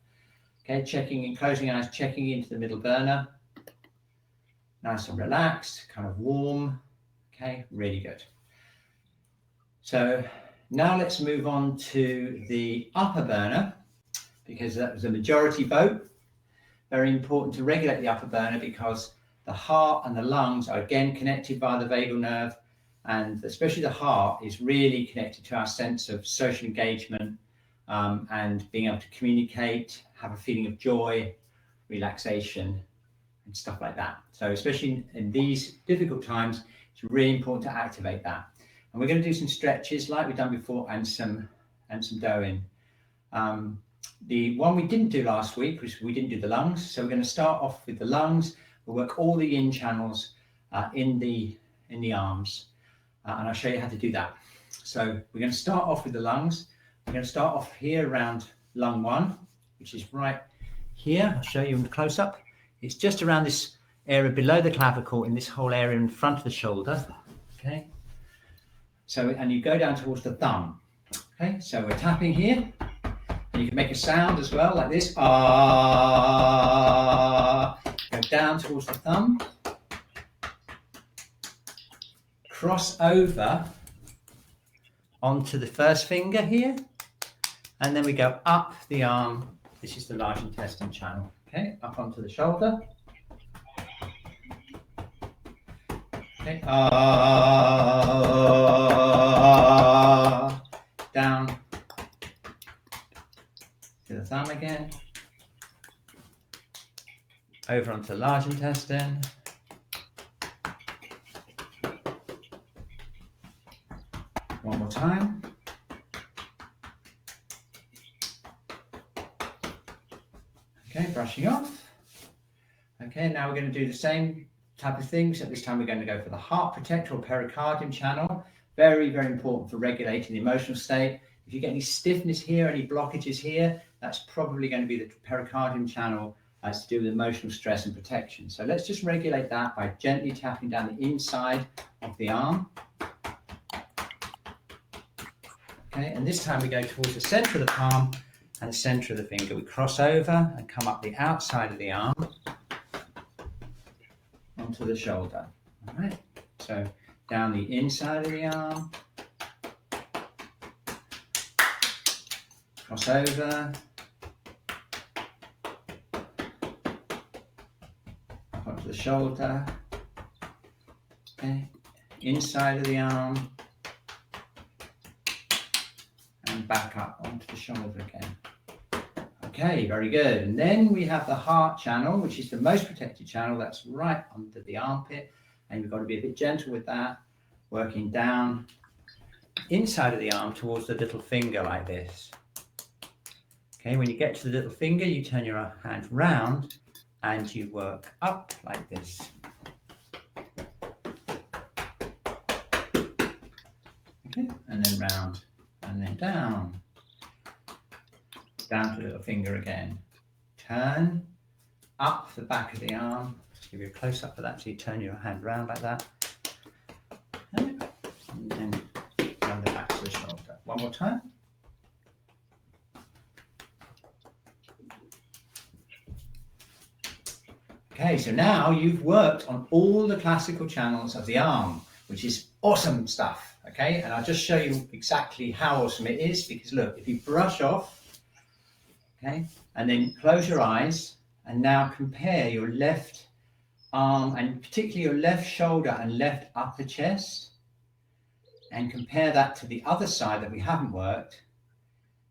Okay, checking in, closing eyes, checking into the middle burner. Nice and relaxed, kind of warm. Okay, really good. So now let's move on to the upper burner, because that was a majority vote. Very important to regulate the upper burner because the heart and the lungs are again connected by the vagal nerve, and especially the heart is really connected to our sense of social engagement and being able to communicate, have a feeling of joy, relaxation, and stuff like that. So especially in these difficult times, it's really important to activate that. And we're going to do some stretches like we've done before and some doing. The one we didn't do last week was we didn't do the lungs. So we're going to start off with the lungs. We'll work all the in channels in the arms. And I'll show you how to do that. So we're going to start off with the lungs. We're going to start off here around lung 1, which is right here. I'll show you in the close-up. It's just around this area below the clavicle, in this whole area in front of the shoulder. Okay. So, and you go down towards the thumb. Okay. So we're tapping here, and you can make a sound as well, like this. Ah. Go down towards the thumb. Cross over onto the first finger here, and then we go up the arm. This is the large intestine channel. Okay, up onto the shoulder. Okay, down to the thumb again. Over onto the large intestine. One more time. Okay, brushing off. Okay, now we're going to do the same type of thing, except this time we're going to go for the heart protector or pericardium channel. Very, very important for regulating the emotional state. If you get any stiffness here, any blockages here, that's probably going to be the pericardium channel to do with emotional stress and protection. So let's just regulate that by gently tapping down the inside of the arm. Okay, and this time we go towards the center of the palm and the center of the finger. We cross over and come up the outside of the arm onto the shoulder. All right, so down the inside of the arm, cross over, up onto the shoulder, okay, inside of the arm, and back up onto the shoulder again. Okay, very good. And then we have the heart channel, which is the most protected channel. That's right under the armpit. And you've got to be a bit gentle with that, working down inside of the arm towards the little finger like this. Okay, when you get to the little finger, you turn your hand round and you work up like this. Okay, and then round and then down. Down to the little finger again. Turn up the back of the arm. Just give you a close up of that. So you turn your hand round like that. And then round the back to the shoulder. One more time. Okay, so now you've worked on all the classical channels of the arm, which is awesome stuff. Okay, and I'll just show you exactly how awesome it is, because look, if you brush off, okay, and then close your eyes and now compare your left arm and particularly your left shoulder and left upper chest, and compare that to the other side that we haven't worked,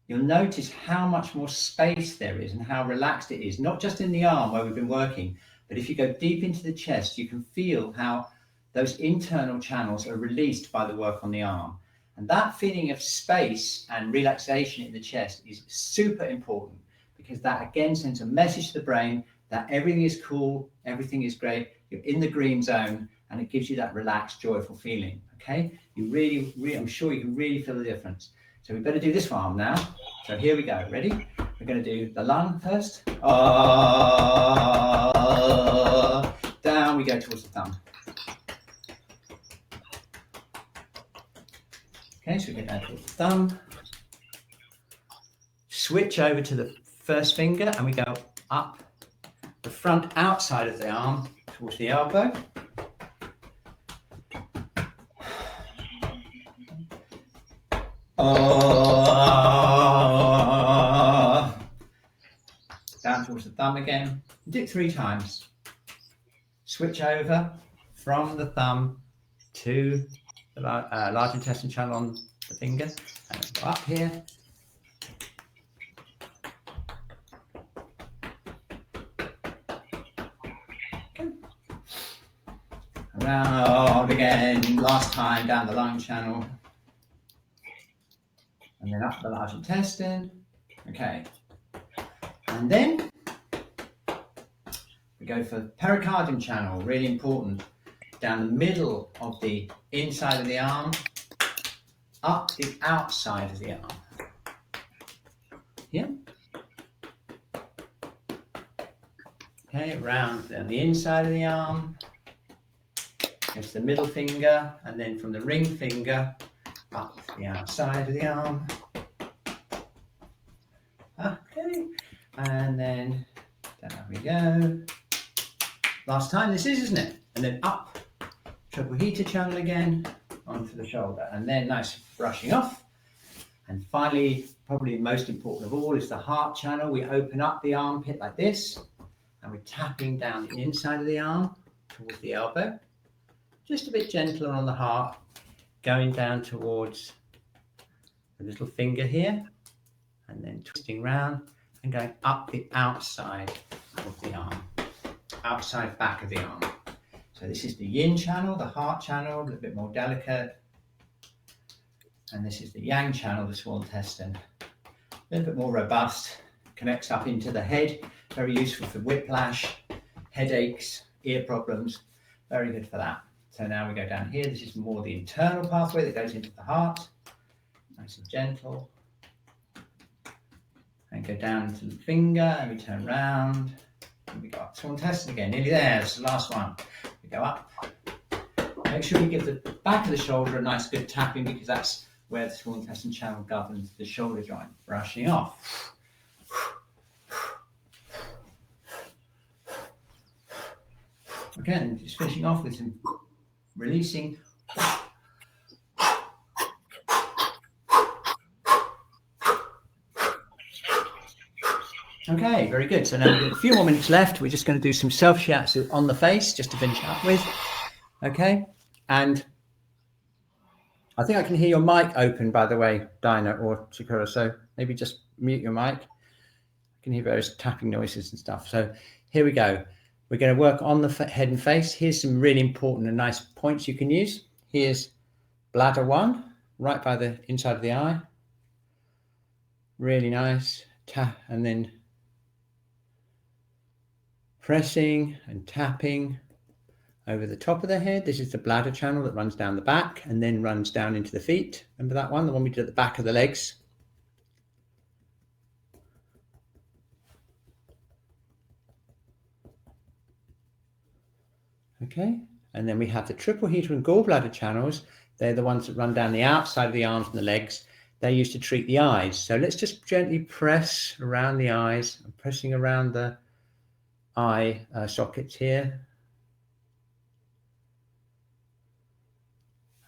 you'll notice how much more space there is and how relaxed it is, not just in the arm where we've been working, but if you go deep into the chest, you can feel how those internal channels are released by the work on the arm. And that feeling of space and relaxation in the chest is super important, because that again sends a message to the brain that everything is cool, everything is great, you're in the green zone, and it gives you that relaxed, joyful feeling. Okay, you really, I'm sure you can really feel the difference. So we better do this arm now. So here we go. Ready? We're going to do the lung first. Down we go go towards the thumb. Okay, so we go down towards the thumb. Switch over to the first finger and we go up the front outside of the arm towards the elbow. Down towards the thumb again. Do it 3 times. Switch over from the thumb to the large intestine channel on the finger and go up here. Okay. Around again, last time down the lung channel. And then up the large intestine. Okay. And then we go for pericardium channel, really important. Down the middle of the inside of the arm, up the outside of the arm. Here. Okay, around down the inside of the arm. It's the middle finger, and then from the ring finger up the outside of the arm. Okay, and then down we go. Last time this is, isn't it? And then up, triple heater channel again, onto the shoulder, and then nice brushing off. And finally, probably most important of all, is the heart channel. We open up the armpit like this, and we're tapping down the inside of the arm towards the elbow. Just a bit gentler on the heart, going down towards the little finger here, and then twisting round and going up the outside of the arm, outside back of the arm. So this is the yin channel, the heart channel, a little bit more delicate. And this is the yang channel, the small intestine, a little bit more robust, connects up into the head, very useful for whiplash, headaches, ear problems, very good for that. So now we go down here, this is more the internal pathway that goes into the heart, nice and gentle. And go down to the finger and we turn round, and we go up, small intestine again, nearly there, this is the last one. We go up, make sure you give the back of the shoulder a nice good tapping because that's where the small intestine channel governs the shoulder joint, brushing off. Okay, and just finishing off with some releasing. Okay, very good. So now we've got a few more minutes left. We're just going to do some self-shiatsu on the face just to finish up with. Okay, and I think I can hear your mic open, by the way, Dinah or Chikura, so maybe just mute your mic. I can hear various tapping noises and stuff. So here we go. We're going to work on the head and face. Here's some really important and nice points you can use. Here's bladder 1, right by the inside of the eye. Really nice. Tap, and then pressing and tapping over the top of the head. This is the bladder channel that runs down the back and then runs down into the feet. Remember that one, the one we did at the back of the legs? Okay, and then we have the triple heater and gallbladder channels. They're the ones that run down the outside of the arms and the legs. They're used to treat the eyes. So let's just gently press around the eyes. I'm pressing around the eye sockets here.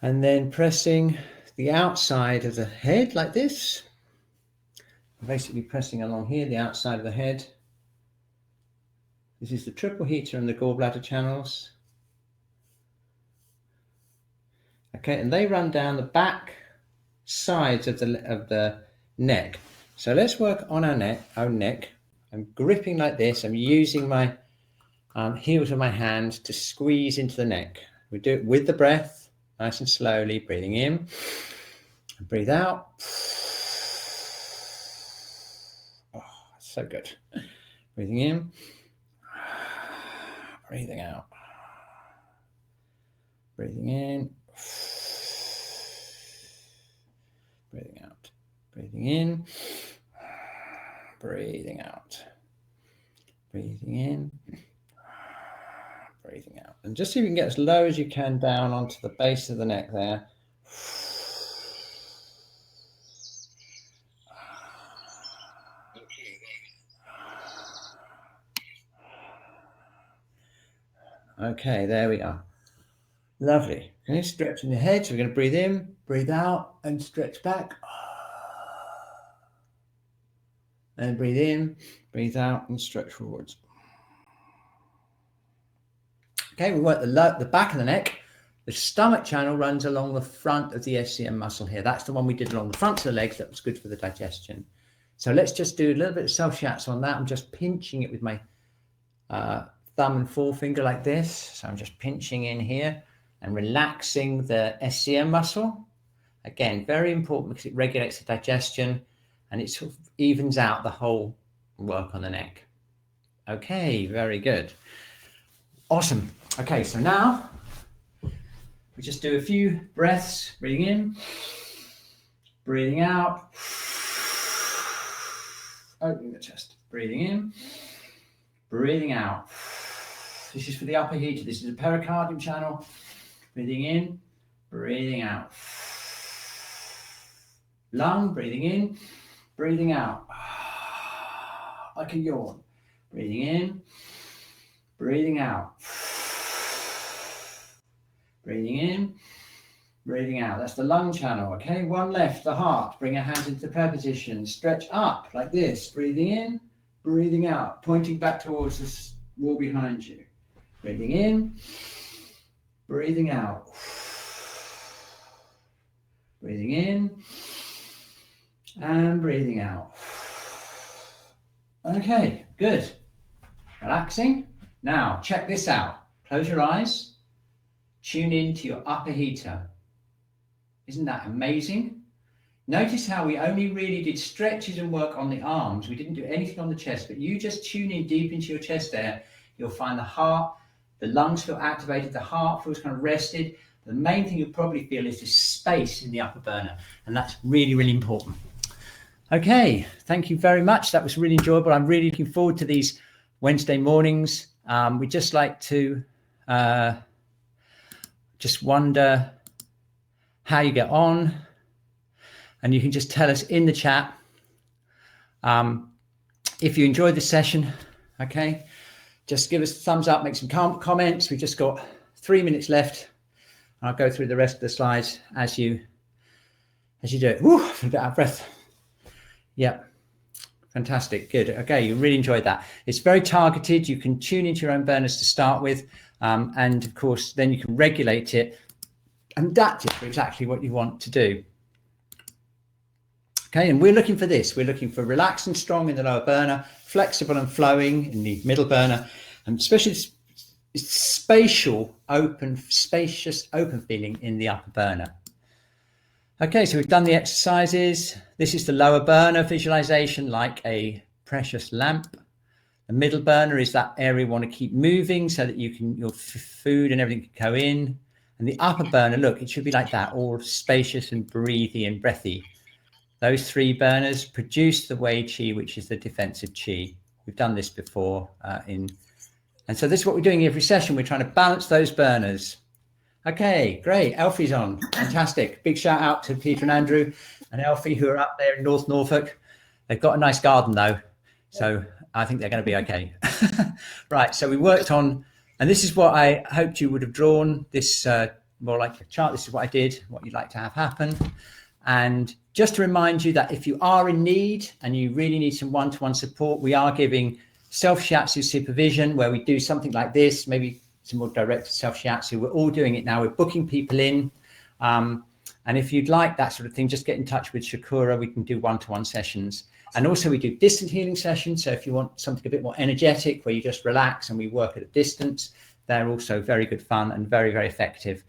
And then pressing the outside of the head like this. I'm basically pressing along here, the outside of the head. This is the triple heater and the gallbladder channels. Okay, and they run down the back sides of the neck. So let's work on our neck. I'm gripping like this. I'm using my heels of my hands to squeeze into the neck. We do it with the breath, nice and slowly, breathing in and breathe out. Oh, so good. Breathing in, breathing out. Breathing in, breathing out. Breathing in, breathing out. Breathing in, breathing out. And just see if you can get as low as you can down onto the base of the neck there. Okay, there we are. Lovely. Okay, stretching the head. So we're going to breathe in, breathe out, and stretch back. And breathe in, breathe out, and stretch forwards. Okay, we work the back of the neck. The stomach channel runs along the front of the SCM muscle here. That's the one we did along the front of the legs. That was good for the digestion. So let's just do a little bit of self-shiatsu on that. I'm just pinching it with my thumb and forefinger like this. So I'm just pinching in here and relaxing the SCM muscle. Again, very important because it regulates the digestion and it sort of evens out the whole work on the neck. Okay, very good. Awesome. Okay, so now we just do a few breaths, breathing in, breathing out, opening the chest, breathing in, breathing out. This is for the upper heater. This is a pericardium channel. Breathing in, breathing out. Lung, breathing in, breathing out. Like a yawn. Breathing in, breathing out. Breathing in, breathing out. That's the lung channel, okay? One left, the heart. Bring your hands into the prayer position. Stretch up like this. Breathing in, breathing out. Pointing back towards the wall behind you. Breathing in, breathing out. Breathing in and breathing out. Okay, good. Relaxing. Now, check this out. Close your eyes. Tune into your upper heater. Isn't that amazing? Notice how we only really did stretches and work on the arms. We didn't do anything on the chest, but you just tune in deep into your chest there. You'll find the heart, the lungs feel activated, the heart feels kind of rested. The main thing you'll probably feel is this space in the upper burner, and that's really, really important. Okay, thank you very much. That was really enjoyable. I'm really looking forward to these Wednesday mornings. We just like to just wonder how you get on, and you can just tell us in the chat if you enjoyed this session. Okay, just give us a thumbs up, make some comments. We've just got 3 minutes left. I'll go through the rest of the slides as you do it. Woo, a bit out of breath. Yeah, fantastic, good. Okay, you really enjoyed that. It's very targeted. You can tune into your own burners to start with, and of course, then you can regulate it and adapt it for exactly what you want to do. Okay, and we're looking for this. We're looking for relaxed and strong in the lower burner, flexible and flowing in the middle burner, and especially this spacious, open feeling in the upper burner. Okay, so we've done the exercises. This is the lower burner visualization, like a precious lamp. The middle burner is that area you want to keep moving so that your food and everything can go in. And the upper burner, look, it should be like that, all spacious and breathy and breathy. Those three burners produce the Wei Qi, which is the defensive Qi. We've done this before and so this is what we're doing every session. We're trying to balance those burners. Okay, great. Elfie's on. Fantastic. Big shout out to Peter and Andrew and Elfie, who are up there in North Norfolk. They've got a nice garden though, so I think they're going to be okay. Right, so we worked on, and this is what I hoped you would have drawn, this more like a chart. This is what I did, what you'd like to have happen. And just to remind you that if you are in need and you really need some one-to-one support, we are giving self-shiatsu supervision, where we do something like this, maybe some more direct self-shiatsu. We're all doing it now. We're booking people in. And if you'd like that sort of thing, just get in touch with Shakura. We can do one-to-one sessions. And also we do distant healing sessions. So if you want something a bit more energetic, where you just relax and we work at a distance, they're also very good fun and very, very effective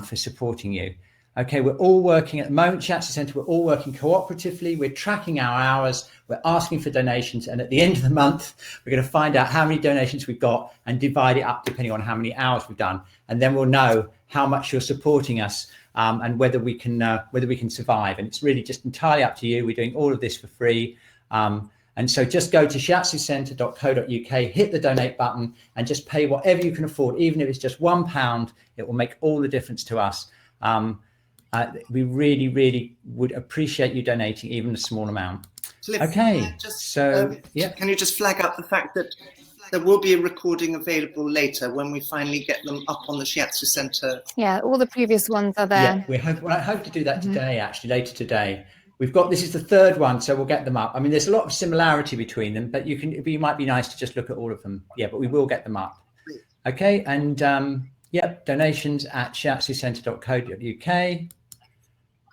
for supporting you. Okay, we're all working at the moment, Shiatsu Center, we're all working cooperatively. We're tracking our hours, we're asking for donations, and at the end of the month, we're going to find out how many donations we've got and divide it up depending on how many hours we've done. And then we'll know how much you're supporting us and whether we can survive. And it's really just entirely up to you. We're doing all of this for free. And so just go to shiatsucenter.co.uk, hit the donate button, and just pay whatever you can afford. Even if it's just £1, it will make all the difference to us. We really, really would appreciate you donating even a small amount. Cliff, Okay, yeah. Can you just flag up the fact that there will be a recording available later when we finally get them up on the Shiatsu Center? Yeah, all the previous ones are there. Yeah, I hope to do that today, actually, later today. This is the third one, so we'll get them up. I mean, there's a lot of similarity between them, but it might be nice to just look at all of them. Yeah, but we will get them up. Okay, and donations at shiatsucenter.co.uk.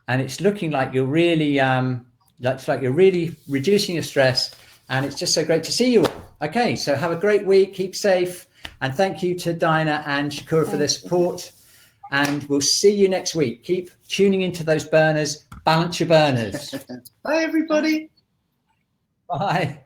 And it's looking like you're really, reducing your stress, and it's just so great to see you all. Okay, so have a great week, keep safe, and thank you to Dinah and Shakura for their support. And we'll see you next week. Keep tuning into those burners. Balance your burners. Bye, everybody. Bye.